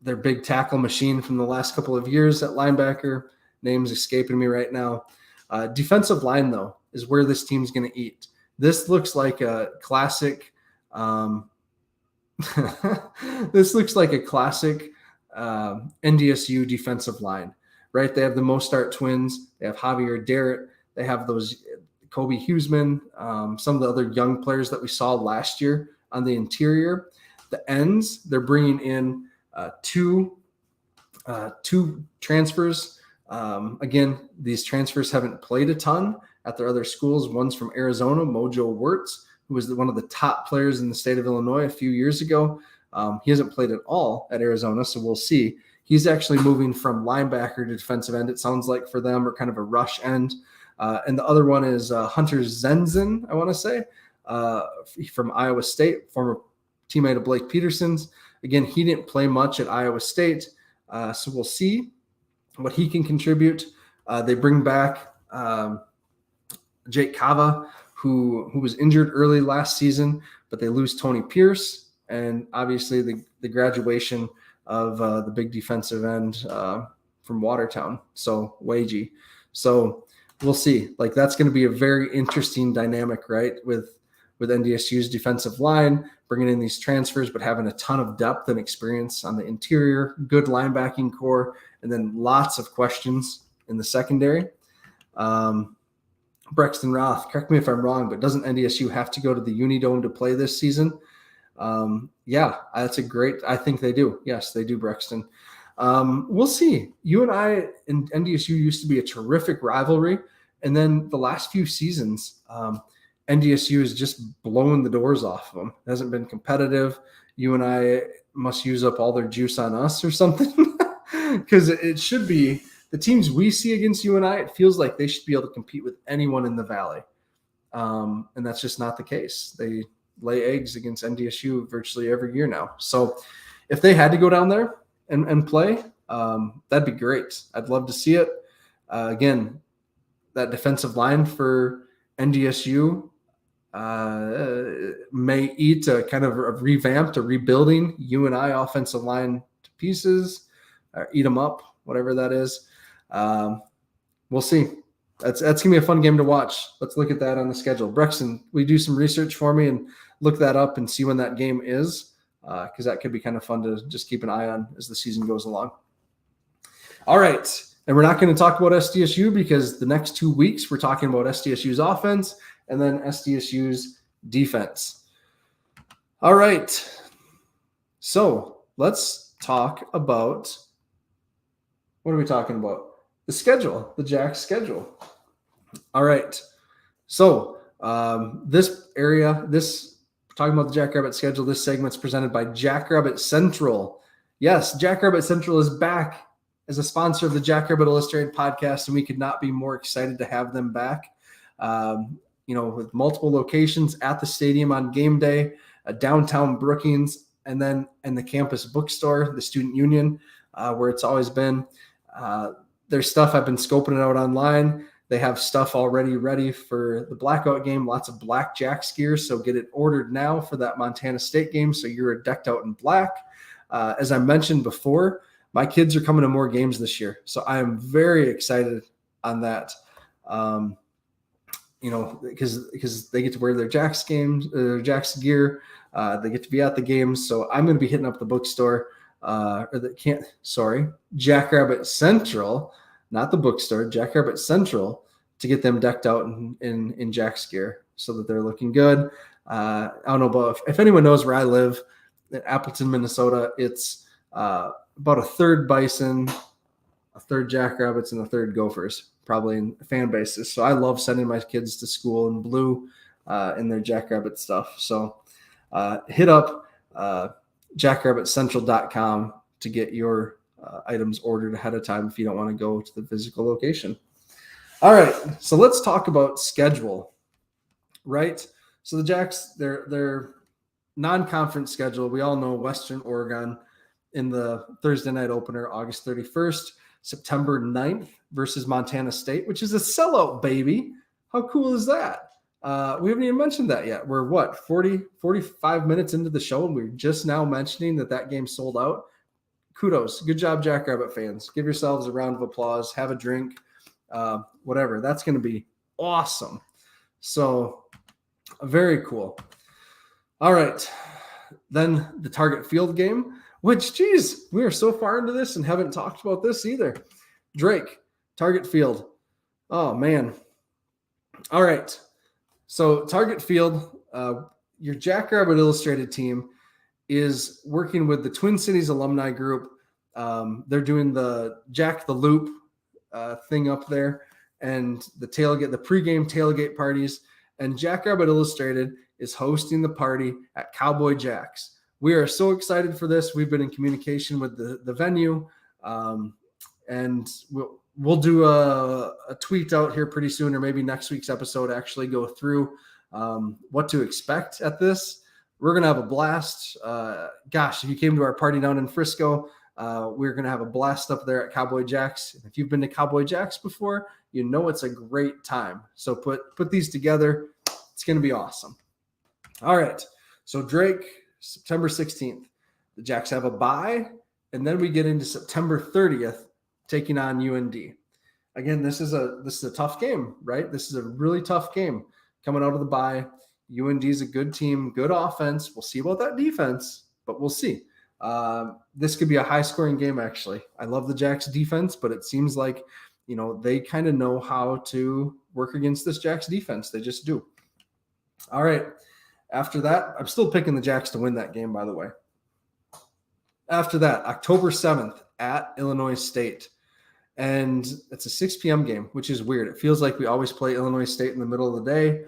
their big tackle machine from the last couple of years at linebacker. Name's escaping me right now. Defensive line, though, is where this team's going to eat. This looks like a classic NDSU defensive line, right? They have the Mostart twins. They have Javier Derrett. They have those Kobe Huseman, some of the other young players that we saw last year on the interior. The ends, they're bringing in two transfers. Again, these transfers haven't played a ton at their other schools. One's from Arizona, Mojo Wirtz, who was one of the top players in the state of Illinois a few years ago. He hasn't played at all at Arizona, so we'll see. He's actually moving from linebacker to defensive end, it sounds like, for them, or kind of a rush end. And the other one is Hunter Zenzen, I want to say, from Iowa State, former teammate of Blake Peterson's. Again, he didn't play much at Iowa State, so we'll see what he can contribute. They bring back Jake Cava, who was injured early last season, but they lose Tony Pierce, and obviously the graduation of the big defensive end from Watertown, so Wagey. So we'll see. Like, that's going to be a very interesting dynamic, right? With NDSU's defensive line, bringing in these transfers, but having a ton of depth and experience on the interior, good linebacking core, and then lots of questions in the secondary. Brexton Roth, correct me if I'm wrong, but doesn't NDSU have to go to the Unidome to play this season? Yeah, that's I think they do. Yes, they do, Brexton. We'll see. You and I and NDSU used to be a terrific rivalry. And then the last few seasons, NDSU has just blown the doors off of them. It hasn't been competitive. You and I must use up all their juice on us or something, because it should be the teams we see against you and I, it feels like they should be able to compete with anyone in the Valley. And that's just not the case. They lay eggs against NDSU virtually every year now. So if they had to go down there and play, that'd be great. I'd love to see it. Again, that defensive line for NDSU may eat a kind of a revamped, a rebuilding UNI offensive line to pieces, or eat them up, whatever that is. We'll see. That's gonna be a fun game to watch. Let's look at that on the schedule. Brexton, will you do some research for me and look that up and see when that game is? Because that could be kind of fun to just keep an eye on as the season goes along. All right. And we're not going to talk about SDSU because the next 2 weeks we're talking about SDSU's offense and then SDSU's defense. All right. So let's talk about, what are we talking about? The schedule, the Jack schedule. All right. So this area, talking about the Jackrabbit schedule, this segment's presented by Jackrabbit Central. Yes, Jackrabbit Central is back as a sponsor of the Jackrabbit Illustrated podcast, and we could not be more excited to have them back. With multiple locations at the stadium on game day, downtown Brookings, and then in the campus bookstore, the Student Union, where it's always been. There's stuff I've been scoping it out online. They have stuff already ready for the blackout game, lots of black Jacks gear. So get it ordered now for that Montana State game. So you're decked out in black. As I mentioned before, my kids are coming to more games this year. So I am very excited on that. Because they get to wear their Jacks games, their Jacks gear. They get to be at the games. So I'm going to be hitting up the bookstore. Jackrabbit Central, not the bookstore, Jackrabbit Central, to get them decked out in Jack's gear so that they're looking good. I don't know about if anyone knows where I live in Appleton, Minnesota. It's about a third Bison, a third Jackrabbits, and a third Gophers, probably in fan bases. So I love sending my kids to school in blue in their Jackrabbit stuff. So hit up jackrabbitcentral.com to get your items ordered ahead of time if you don't want to go to the physical location. All right, so let's talk about schedule, right? So the Jacks, their non-conference schedule, we all know Western Oregon in the Thursday night opener, August 31st, September 9th versus Montana State, which is a sellout, baby. How cool is that? We haven't even mentioned that yet. We're 45 minutes into the show, and we're just now mentioning that game sold out. Kudos. Good job, Jackrabbit fans. Give yourselves a round of applause. Have a drink, whatever. That's going to be awesome. So very cool. All right. Then the Target Field game, which, geez, we are so far into this and haven't talked about this either. Drake, Target Field. Oh, man. All right. So Target Field, your Jackrabbit Illustrated team is working with the Twin Cities alumni group. They're doing the Jack the Loop thing up there, and the pregame tailgate parties. And Jackrabbit Illustrated is hosting the party at Cowboy Jack's. We are so excited for this. We've been in communication with the venue, and we'll do a tweet out here pretty soon, or maybe next week's episode actually go through what to expect at this. We're going to have a blast. Gosh, if you came to our party down in Frisco, we're going to have a blast up there at Cowboy Jack's. If you've been to Cowboy Jack's before, you know it's a great time. So put these together. It's going to be awesome. All right. So Drake, September 16th, the Jacks have a bye, and then we get into September 30th, taking on UND. Again, this is a tough game, right? This is a really tough game coming out of the bye. UND is a good team, good offense. We'll see about that defense, but we'll see. This could be a high-scoring game, actually. I love the Jacks defense, but it seems like, they kind of know how to work against this Jacks defense. They just do. All right. After that, I'm still picking the Jacks to win that game, by the way. After that, October 7th at Illinois State. And it's a 6 p.m. game, which is weird. It feels like we always play Illinois State in the middle of the day.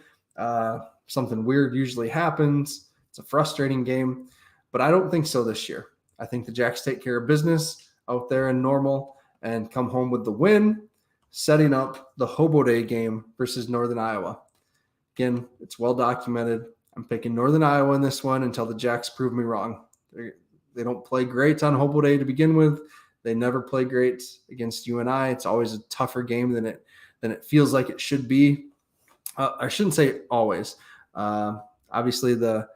Something weird usually happens. It's a frustrating game, but I don't think so this year. I think the Jacks take care of business out there in Normal and come home with the win, setting up the Hobo Day game versus Northern Iowa. Again, it's well documented. I'm picking Northern Iowa in this one until the Jacks prove me wrong. They don't play great on Hobo Day to begin with. They never play great against UNI. It's always a tougher game than it feels like it should be. I shouldn't say always. Obviously, the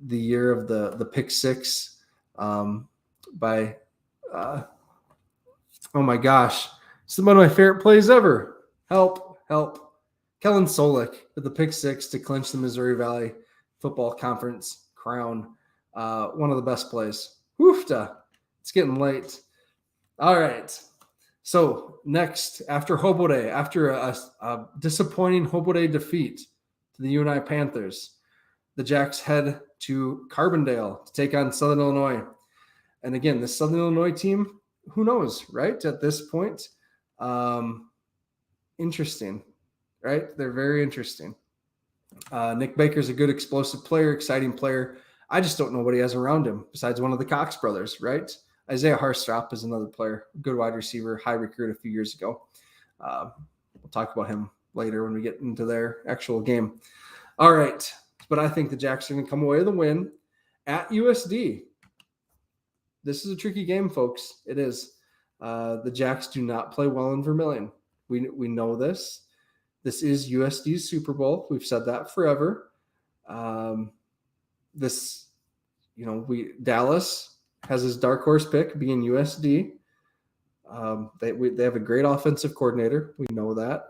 year of the pick six by oh my gosh, it's one of my favorite plays ever. Help! Kellen Solik with the pick six to clinch the Missouri Valley Football Conference crown. One of the best plays. Woofda! It's getting late. All right. So next, after Hobo Day, after a disappointing Hobo Day defeat to the UNI Panthers, the Jacks head to Carbondale to take on Southern Illinois. And again, the Southern Illinois team, who knows, right? At this point, interesting, right? They're very interesting. Nick Baker's a good explosive player, exciting player. I just don't know what he has around him besides one of the Cox brothers, right? Isaiah Harstrop is another player, good wide receiver, high recruit a few years ago. We'll talk about him later when we get into their actual game. All right. But I think the Jacks are going to come away with a win at USD. This is a tricky game, folks. It is. The Jacks do not play well in Vermillion. We know this. This is USD's Super Bowl. We've said that forever. Dallas has his dark horse pick being USD. They have a great offensive coordinator. We know that.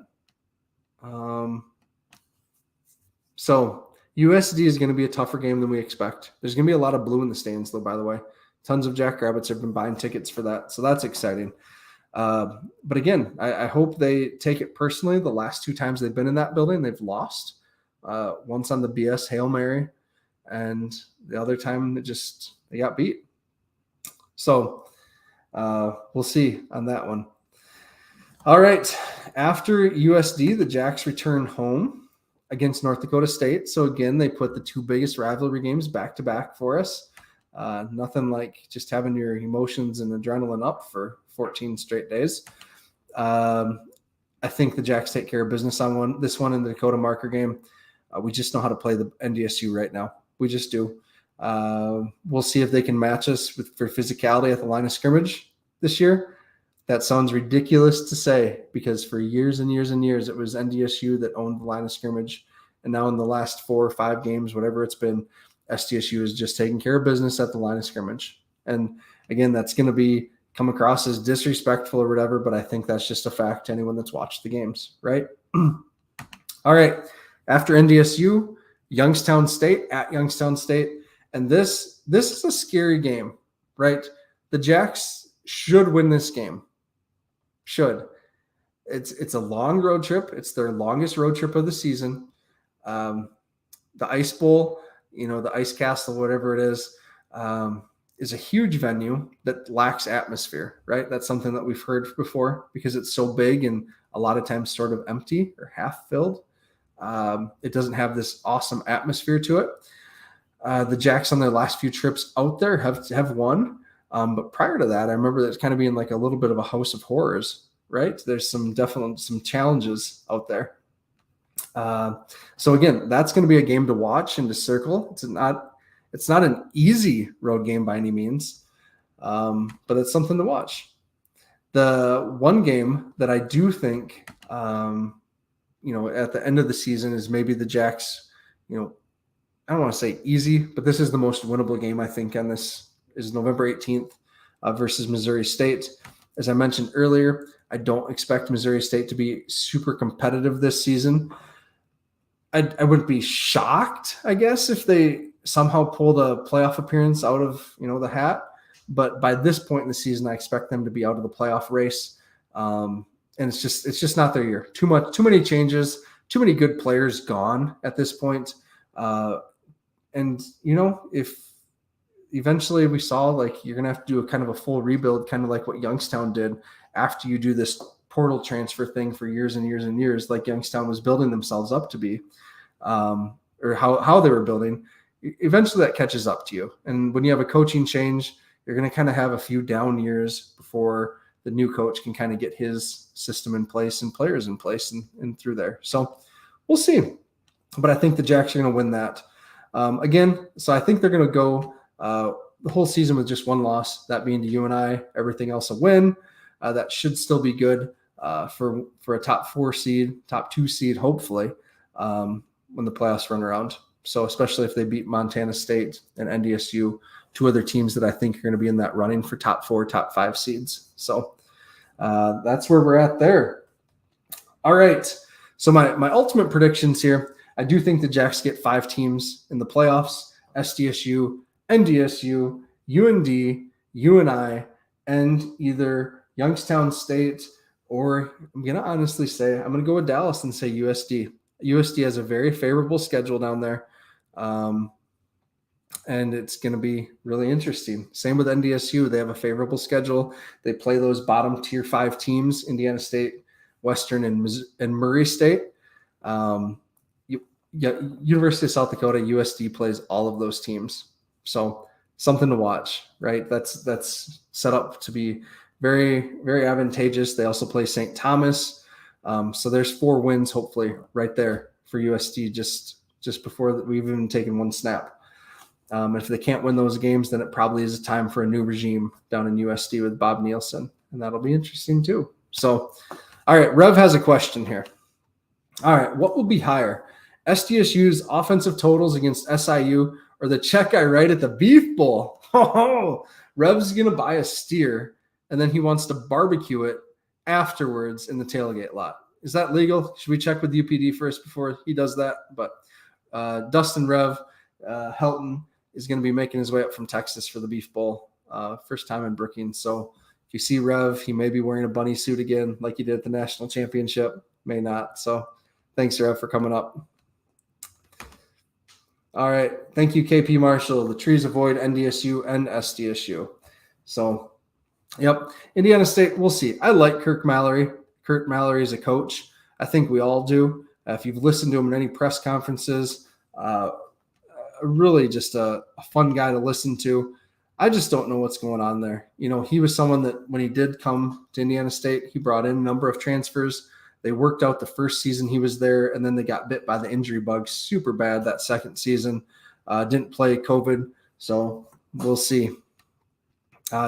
So USD is going to be a tougher game than we expect. There's going to be a lot of blue in the stands, though, by the way. Tons of Jackrabbits have been buying tickets for that. So that's exciting. But again, I hope they take it personally. The last 2 times they've been in that building, they've lost. Once on the BS Hail Mary, and the other time they got beat. So we'll see on that one. All right. After USD, the Jacks return home against North Dakota State. So again, they put the 2 biggest rivalry games back to back for us. Nothing like just having your emotions and adrenaline up for 14 straight days. I think the Jacks take care of business on this one in the Dakota Marker game. We just know how to play the NDSU right now. We just do. We'll see if they can match us for physicality at the line of scrimmage this year. That sounds ridiculous to say because for years and years and years, it was NDSU that owned the line of scrimmage. And now in the last 4 or 5 games, whatever it's been, SDSU is just taking care of business at the line of scrimmage. And again, that's going to come across as disrespectful or whatever, but I think that's just a fact to anyone that's watched the games, right? All right. After NDSU, Youngstown State at Youngstown State. And this is a scary game, right? The Jacks should win this game. Should. It's a long road trip. It's their longest road trip of the season. The Ice Bowl, the Ice Castle, whatever it is a huge venue that lacks atmosphere, right? That's something that we've heard before because it's so big and a lot of times sort of empty or half filled. It doesn't have this awesome atmosphere to it. The Jacks on their last few trips out there have won. But prior to that, I remember that kind of being like a little bit of a house of horrors, right? There's some challenges out there. So again, that's going to be a game to watch and to circle. It's not an easy road game by any means, but it's something to watch. The one game that I do think, at the end of the season is maybe the Jacks, I don't want to say easy, but this is the most winnable game, I think, on this is November 18th versus Missouri State. As I mentioned earlier, I don't expect Missouri State to be super competitive this season. I wouldn't be shocked, I guess, if they somehow pulled a playoff appearance out of, the hat. But by this point in the season, I expect them to be out of the playoff race. And it's just not their year. Too many changes, too many good players gone at this point. And if eventually we saw like you're going to have to do a kind of a full rebuild, kind of like what Youngstown did after you do this portal transfer thing for years and years and years, like Youngstown was building themselves up to be, or how they were building. Eventually that catches up to you. And when you have a coaching change, you're going to kind of have a few down years before the new coach can kind of get his system in place and players in place and through there. So we'll see. But I think the Jacks are going to win that. Again, so I think they're going to go the whole season with just one loss, that being to UNI, everything else a win. That should still be good for a top 4 seed, top 2 seed, hopefully, when the playoffs run around. So especially if they beat Montana State and NDSU, 2 other teams that I think are going to be in that running for top 4, top 5 seeds. So that's where we're at there. All right. So my ultimate predictions here, I do think the Jacks get 5 teams in the playoffs: SDSU, NDSU, UND, UNI, and either Youngstown State, or I'm going to honestly say, I'm going to go with Dallas and say USD. USD has a very favorable schedule down there. And it's going to be really interesting. Same with NDSU. They have a favorable schedule. They play those bottom tier 5 teams, Indiana State, Western, and Murray State. University of South Dakota, USD plays all of those teams. So something to watch, right? That's set up to be very, very advantageous. They also play St. Thomas. So there's 4 wins, hopefully, right there for USD just before we've even taken one snap. If they can't win those games, then it probably is a time for a new regime down in USD with Bob Nielsen, and that'll be interesting too. So, all right, Rev has a question here. All right, what will be higher, SDSU's offensive totals against SIU or the check I write at the Beef Bowl? Oh, Rev's going to buy a steer, and then he wants to barbecue it afterwards in the tailgate lot. Is that legal? Should we check with UPD first before he does that? But Dustin Rev Helton is going to be making his way up from Texas for the Beef Bowl, first time in Brookings. So if you see Rev, he may be wearing a bunny suit again like he did at the national championship. May not. So thanks, Rev, for coming up. All right. Thank you, KP Marshall. The trees avoid NDSU and SDSU. So, yep. Indiana State, we'll see. I like Kirk Mallory. Kirk Mallory is a coach. I think we all do. If you've listened to him in any press conferences, really just a fun guy to listen to. I just don't know what's going on there. He was someone that when he did come to Indiana State, he brought in a number of transfers. They worked out the first season he was there, and then they got bit by the injury bug super bad that second season. Didn't play COVID, so we'll see.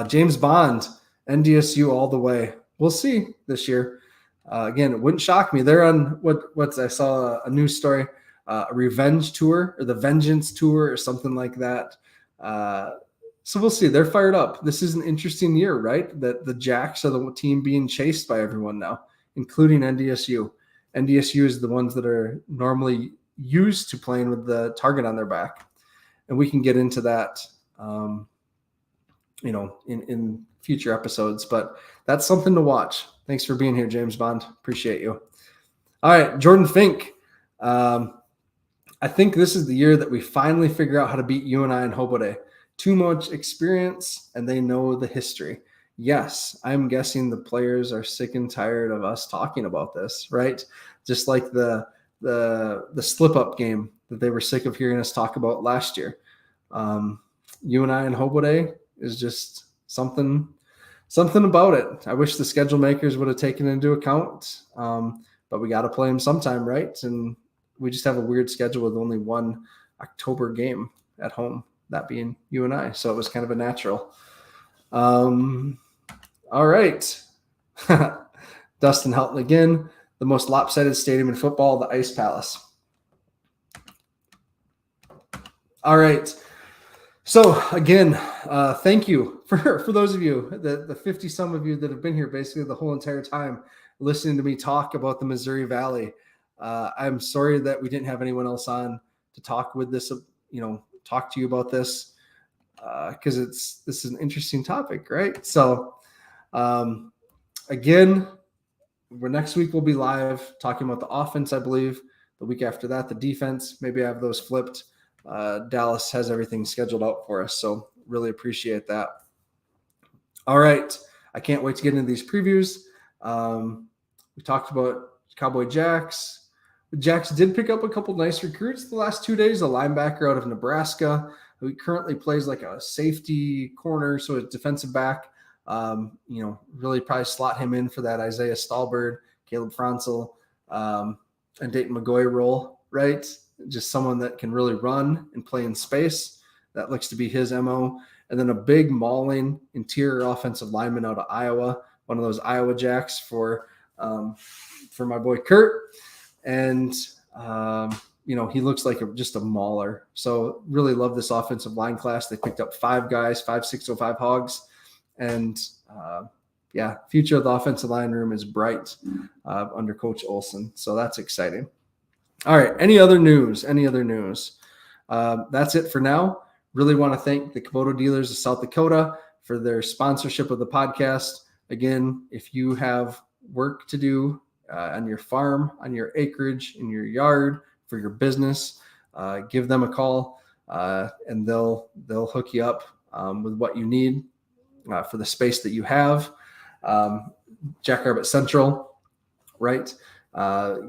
James Bond, NDSU all the way. We'll see this year. Again, it wouldn't shock me. They're on what's I saw a news story, a revenge tour or the vengeance tour or something like that. So we'll see. They're fired up. This is an interesting year, right? That the Jacks are the team being chased by everyone now, including NDSU. NDSU is the ones that are normally used to playing with the target on their back. And we can get into that, in future episodes, but that's something to watch. Thanks for being here, James Bond. Appreciate you. All right, Jordan Fink. I think this is the year that we finally figure out how to beat UNI and Hobode. Too much experience, and they know the history. Yes, I'm guessing the players are sick and tired of us talking about this, right? Just like the slip-up game that they were sick of hearing us talk about last year. UNI and Hobode is just something about it. I wish the schedule makers would have taken into account, but we got to play them sometime, right? And we just have a weird schedule with only one October game at home, that being UNI. So it was kind of a natural. All right. Dustin Helton again. The most lopsided stadium in football, the Ice Palace. All right. So again, thank you for those of you, the 50 some of you that have been here basically the whole entire time listening to me talk about the Missouri Valley. I'm sorry that we didn't have anyone else on to talk with this, talk to you about this, because this is an interesting topic, right? So again, next week we'll be live talking about the offense, I believe. The week after that, the defense. Maybe I have those flipped. Dallas has everything scheduled out for us, so really appreciate that. All right. I can't wait to get into these previews. We talked about Cowboy Jacks. Jacks did pick up a couple nice recruits the last 2 days. A linebacker out of Nebraska who currently plays like a safety corner, so a defensive back. Really probably slot him in for that Isaiah Stallbird, Caleb Franzel, and Dayton McGoy role, right? Just someone that can really run and play in space. That looks to be his MO. And then a big mauling interior offensive lineman out of Iowa, one of those Iowa Jacks for my boy Kurt. And, he looks like just a mauler. So really love this offensive line class. They picked up 5 guys, 5 605 hogs. And, future of the offensive line room is bright under Coach Olson. So that's exciting. All right. Any other news? That's it for now. Really want to thank the Kubota Dealers of South Dakota for their sponsorship of the podcast. Again, if you have work to do on your farm, on your acreage, in your yard, for your business, give them a call and they'll hook you up with what you need for the space that you have. Jackrabbit Central, right?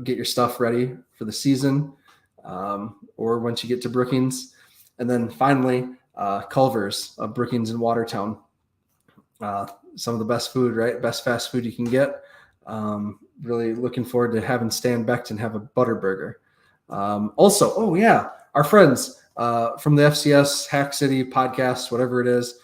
Get your stuff ready for the season or once you get to Brookings. And then finally, Culver's of Brookings and Watertown. Some of the best food, right? Best fast food you can get. Really looking forward to having Stan Beckton have a butter burger. Also, our friends from the FCS Hack City podcast, whatever it is,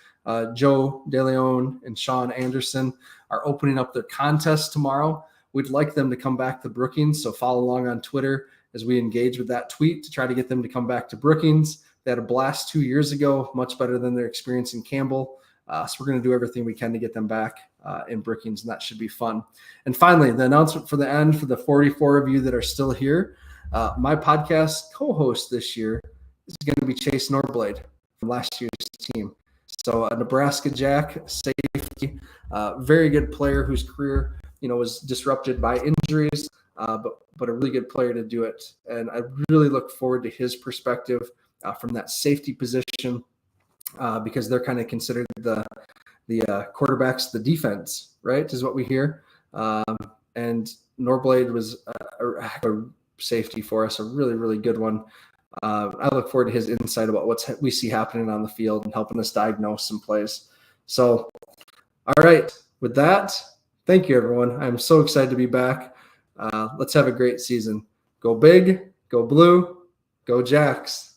Joe DeLeon and Sean Anderson are opening up their contest tomorrow. We'd like them to come back to Brookings, so follow along on Twitter as we engage with that tweet to try to get them to come back to Brookings. They had a blast 2 years ago, much better than their experience in Campbell. So we're going to do everything we can to get them back in Brookings, and that should be fun. And finally, the announcement for the end for the 44 of you that are still here. My podcast co-host this year is going to be Chase Norblade from last year's team. So a Nebraska Jack, safety, very good player whose career was disrupted by injuries, but a really good player to do it. And I really look forward to his perspective from that safety position because they're kind of considered the quarterbacks, the defense, right, is what we hear. And Norblade was a safety for us, a really, really good one. I look forward to his insight about what we see happening on the field and helping us diagnose some plays. So, all right, with that, thank you, everyone. I'm so excited to be back. Let's have a great season. Go big, go blue, go Jacks.